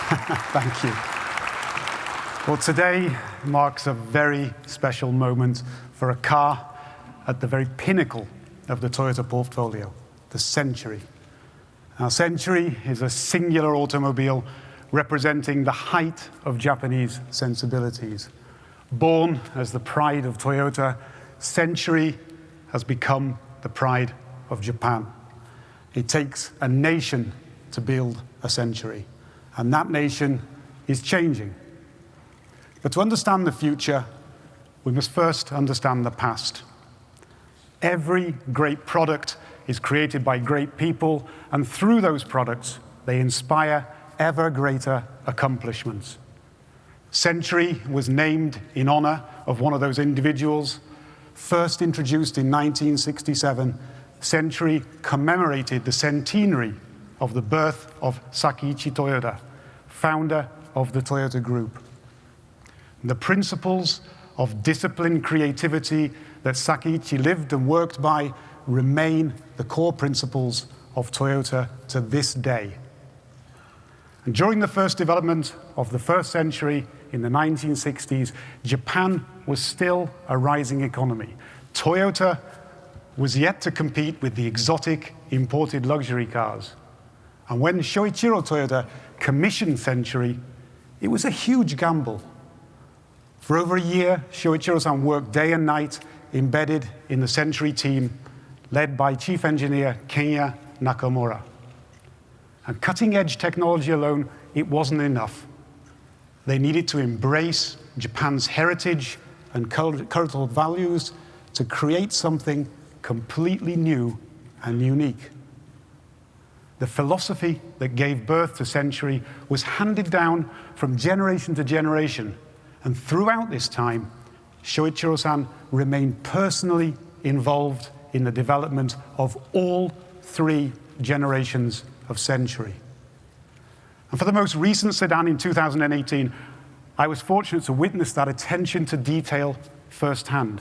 Thank you. Well, today marks a very special moment for a car at the very pinnacle of the Toyota portfolio, the Century. Now, Century is a singular automobile representing the height of Japanese sensibilities. Born as the pride of Toyota, Century has become the pride of Japan. It takes a nation to build a century, and that nation is changing. But to understand the future, we must first understand the past. Every great product is created by great people, and through those products, they inspire ever greater accomplishments. Century was named in honor of one of those individuals. First introduced in 1967, Century commemorated the centenary of the birth of Sakeichi Toyoda, founder of the Toyota Group. The principles of disciplined creativity that Sakeichi lived and worked by remain the core principles of Toyota to this day. And during the first development of the first century in the 1960s, Japan was still a rising economy. Toyota was yet to compete with the exotic imported luxury cars. And when Shoichiro Toyoda commissioned Century, it was a huge gamble. For over a year, Shoichiro-san worked day and night, embedded in the Century team, led by Chief Engineer Kenya Nakamura. And cutting-edge technology alone, it wasn't enough. They needed to embrace Japan's heritage and cultural values to create something completely new and unique. The philosophy that gave birth to Century was handed down from generation to generation, and throughout this time, Shoichiro-san remained personally involved in the development of all three generations of Century. And for the most recent sedan in 2018, I was fortunate to witness that attention to detail firsthand.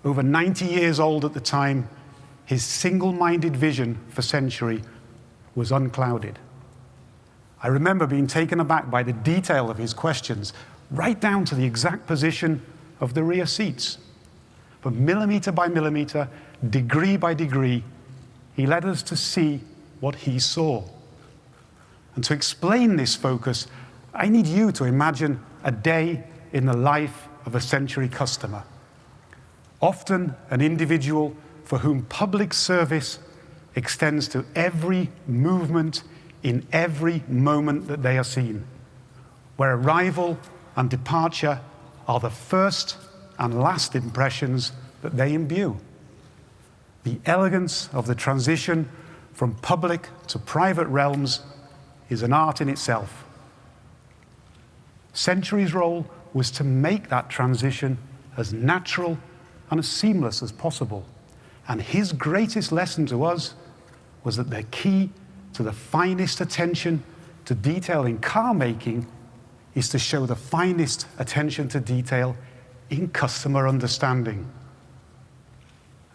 Over 90 years old at the time, his single-minded vision for Century was unclouded. I remember being taken aback by the detail of his questions, right down to the exact position of the rear seats. But millimeter by millimeter, degree by degree, he led us to see what he saw. And to explain this focus, I need you to imagine a day in the life of a Century customer. Often an individual for whom public service extends to every movement in every moment that they are seen, where arrival and departure are the first and last impressions that they imbue. The elegance of the transition from public to private realms is an art in itself. Century's role was to make that transition as natural and as seamless as possible. And his greatest lesson to us was that the key to the finest attention to detail in car making is to show the finest attention to detail in customer understanding.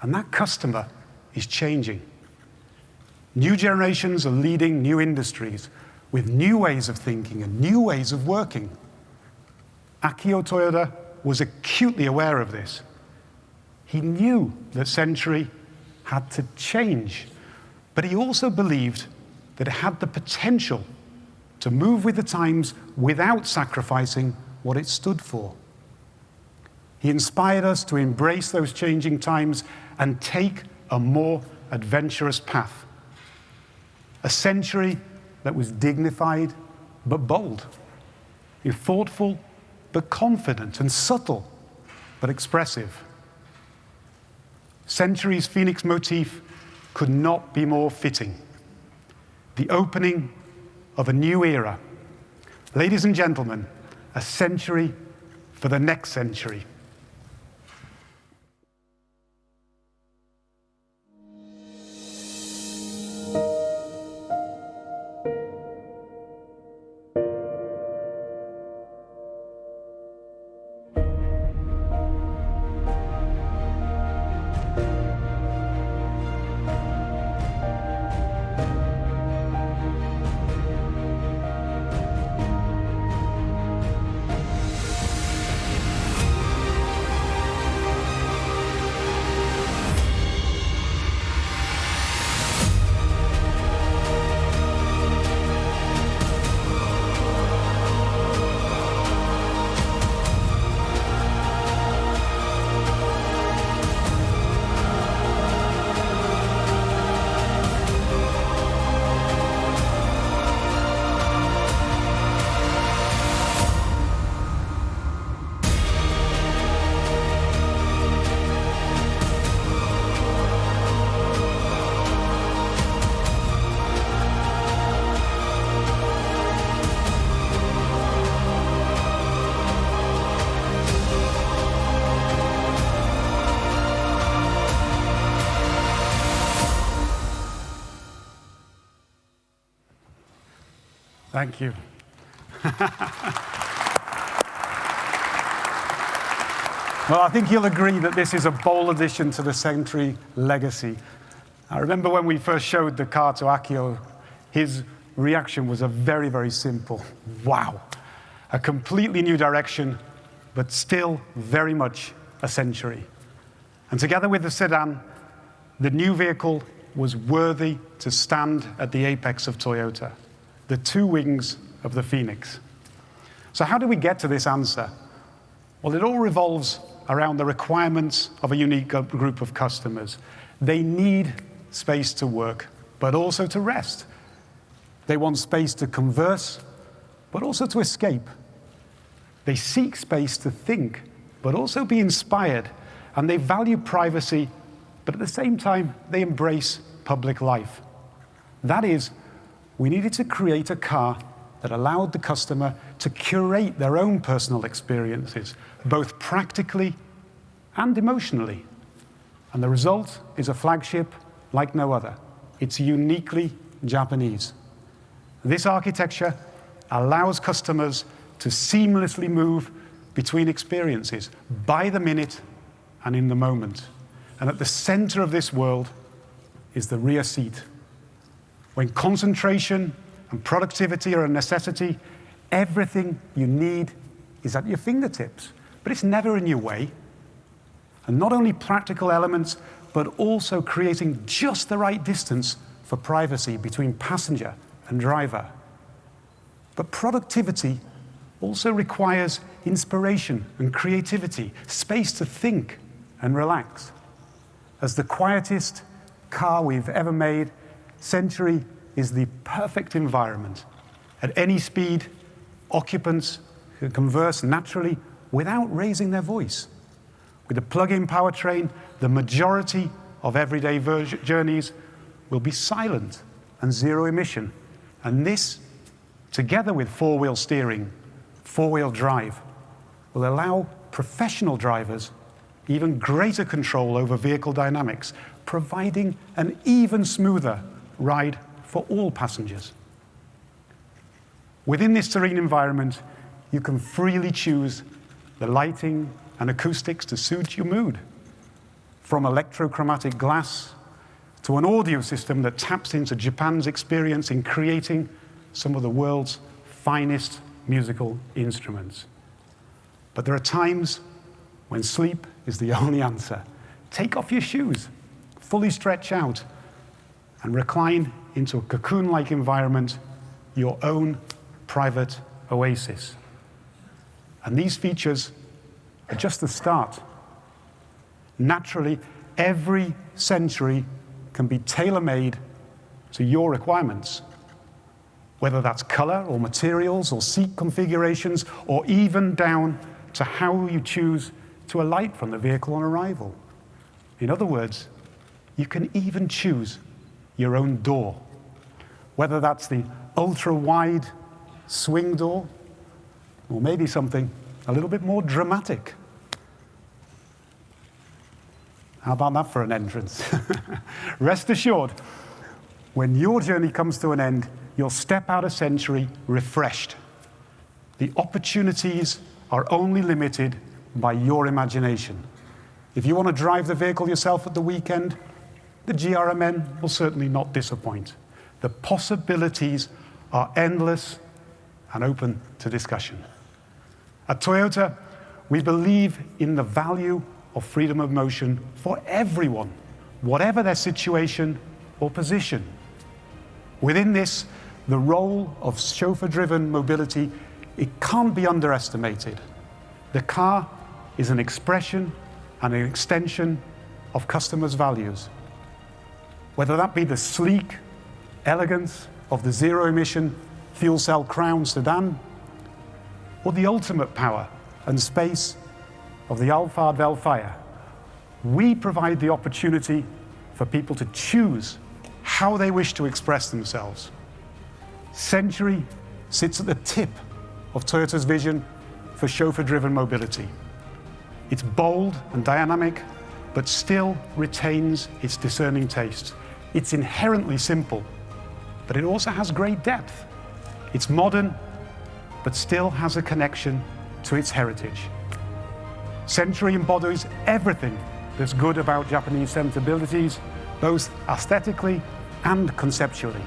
And that customer is changing. New generations are leading new industries with new ways of thinking and new ways of working. Akio Toyoda was acutely aware of this. He knew that Century had to change, but he also believed that it had the potential to move with the times without sacrificing what it stood for. He inspired us to embrace those changing times and take a more adventurous path. A Century that was dignified but bold, thoughtful but confident, and subtle but expressive. Century's Phoenix motif could not be more fitting. The opening of a new era. Ladies and gentlemen, a century for the next century. Thank you. Well, I think you'll agree that this is a bold addition to the Century legacy. I remember when we first showed the car to Akio, his reaction was a very, very simple, wow. A completely new direction, but still very much a Century. And together with the sedan, the new vehicle was worthy to stand at the apex of Toyota, the two wings of the Phoenix. So how do we get to this answer? Well, it all revolves around the requirements of a unique group of customers. They need space to work, but also to rest. They want space to converse, but also to escape. They seek space to think, but also be inspired. And they value privacy, but at the same time, they embrace public life. That is, we needed to create a car that allowed the customer to curate their own personal experiences, both practically and emotionally. And the result is a flagship like no other. It's uniquely Japanese. This architecture allows customers to seamlessly move between experiences by the minute and in the moment. And at the center of this world is the rear seat. When concentration and productivity are a necessity, everything you need is at your fingertips, but it's never in your way. And not only practical elements, but also creating just the right distance for privacy between passenger and driver. But productivity also requires inspiration and creativity, space to think and relax. As the quietest car we've ever made, Century is the perfect environment. At any speed, occupants can converse naturally without raising their voice. With a plug-in powertrain, the majority of everyday journeys will be silent and zero emission. And this, together with four-wheel steering, four-wheel drive, will allow professional drivers even greater control over vehicle dynamics, providing an even smoother ride for all passengers. Within this serene environment, you can freely choose the lighting and acoustics to suit your mood, from electrochromatic glass to an audio system that taps into Japan's experience in creating some of the world's finest musical instruments. But there are times when sleep is the only answer. Take off your shoes, fully stretch out, and recline into a cocoon-like environment, your own private oasis. And these features are just the start. Naturally, every Century can be tailor-made to your requirements, whether that's color or materials or seat configurations, or even down to how you choose to alight from the vehicle on arrival. In other words, you can even choose your own door, whether that's the ultra-wide swing door, or maybe something a little bit more dramatic. How about that for an entrance? Rest assured, when your journey comes to an end, you'll step out of Century refreshed. The opportunities are only limited by your imagination. If you want to drive the vehicle yourself at the weekend, the GRMN will certainly not disappoint. The possibilities are endless and open to discussion. At Toyota, we believe in the value of freedom of motion for everyone, whatever their situation or position. Within this, the role of chauffeur-driven mobility, it can't be underestimated. The car is an expression and an extension of customers' values. Whether that be the sleek elegance of the zero-emission fuel cell Crown sedan, or the ultimate power and space of the Alphard Velfire, we provide the opportunity for people to choose how they wish to express themselves. Century sits at the tip of Toyota's vision for chauffeur-driven mobility. It's bold and dynamic, but still retains its discerning taste. It's inherently simple, but it also has great depth. It's modern, but still has a connection to its heritage. Century embodies everything that's good about Japanese sensibilities, both aesthetically and conceptually.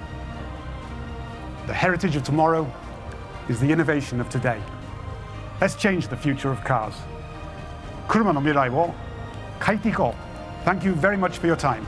The heritage of tomorrow is the innovation of today. Let's change the future of cars. 車の未来を変えていこう. Thank you very much for your time.